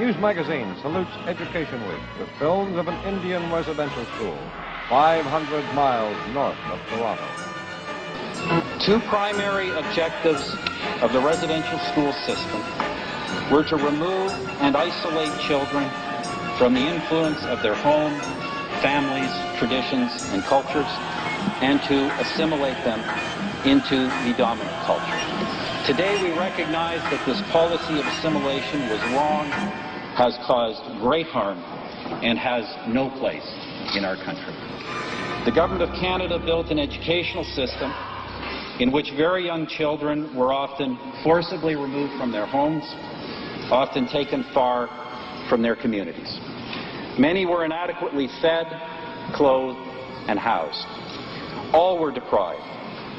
News Magazine salutes Education Week with films of an Indian residential school 500 miles north of Toronto. Two primary objectives of the residential school system were to remove and isolate children from the influence of their home, families, traditions, and cultures, and to assimilate them into the dominant culture. Today we recognize that this policy of assimilation was wrong, has caused great harm, and has no place in our country. The Government of Canada built an educational system in which very young children were often forcibly removed from their homes, often taken far from their communities. Many were inadequately fed, clothed, and housed. All were deprived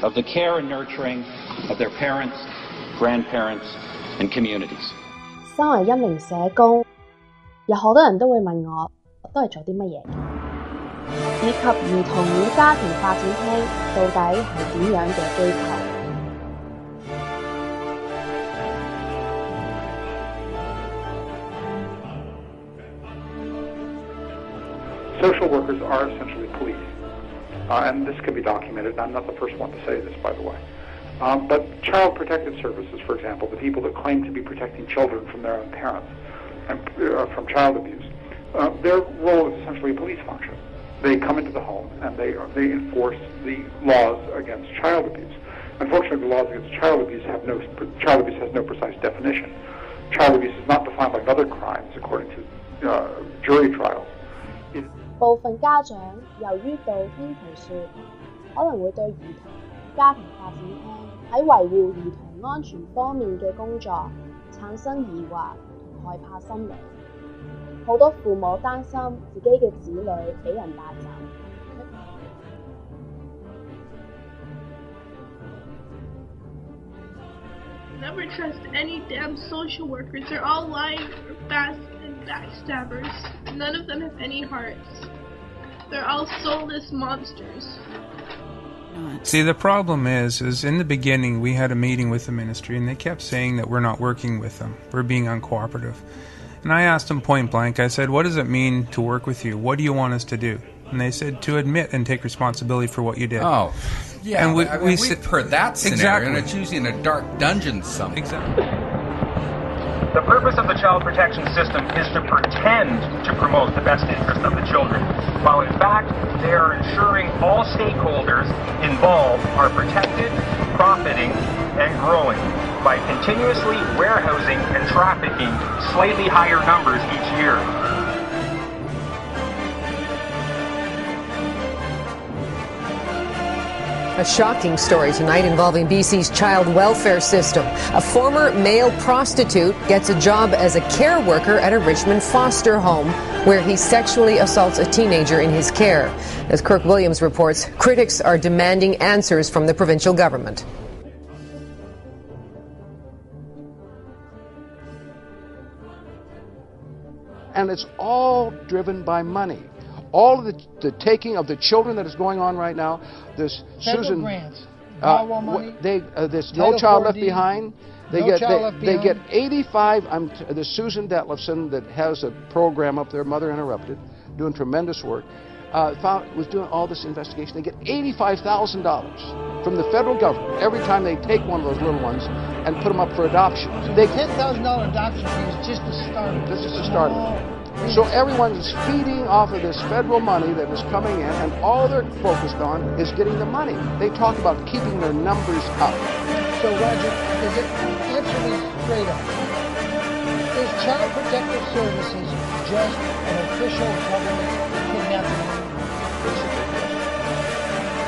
of the care and nurturing of their parents, grandparents, and communities. 身為一名社工，有好多人都會問我都係做啲乜嘢嘅，以及兒童與家庭發展廳到底係點樣嘅機構。Social workers are essentially police, and this can be documented. I'm not the first one to say this, by the way. But Child Protective Services, for example, the people that claim to be protecting children from their own parents and from child abuse, their role is essentially a police function. They come into the home and they enforce the laws against child abuse. Unfortunately, the laws against child abuse has no precise definition. Child abuse is not defined like other crimes according to jury trials. 部分家長由於道聽途說，可能會對兒童家庭發展廳喺維護兒童安全方面嘅工作產生疑惑同害怕心理。好多父母擔心自己嘅子女俾人帶走。Never trust any damn social workers. They're all lying or fast and backstabbers. None of them have any hearts. They're all soulless monsters. See, the problem is in the beginning we had a meeting with the ministry and they kept saying that we're not working with them. We're being uncooperative. And I asked them point blank, I said, what does it mean to work with you? What do you want us to do? And they said, to admit and take responsibility for what you did. Oh, yeah. And we've heard that scenario, exactly. And it's usually in a dark dungeon somewhere. Exactly. The purpose of the child protection system is to pretend to promote the best interest of the children, while in fact they are ensuring all stakeholders involved are protected, profiting, and growing by continuously warehousing and trafficking slightly higher numbers each year. A shocking story tonight involving BC's child welfare system. A former male prostitute gets a job as a care worker at a Richmond foster home where he sexually assaults a teenager in his care. As Kirk Williams reports, critics are demanding answers from the provincial government. And it's all driven by money. All of the taking of the children that is going on right now, this federal Susan grants, money, this No Child Left Behind, they get 85. The Susan Detlefson that has a program up there, Mother Interrupted, doing tremendous work, was doing all this investigation. They get $85,000 from the federal government every time they take one of those little ones and put them up for adoption. So the $10,000 adoption fee is just the start of it. This is the start of it. So everyone is feeding off of this federal money that is coming in, and all they're focused on is getting the money. They talk about keeping their numbers up. So Roger, answer me straight up. Is Child Protective Services just an official government kidnapping?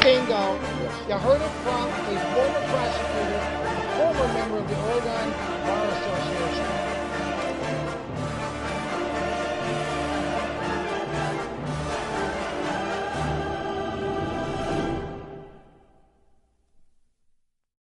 Bingo. Yes. You heard it from a former prosecutor, a former member of the Oregon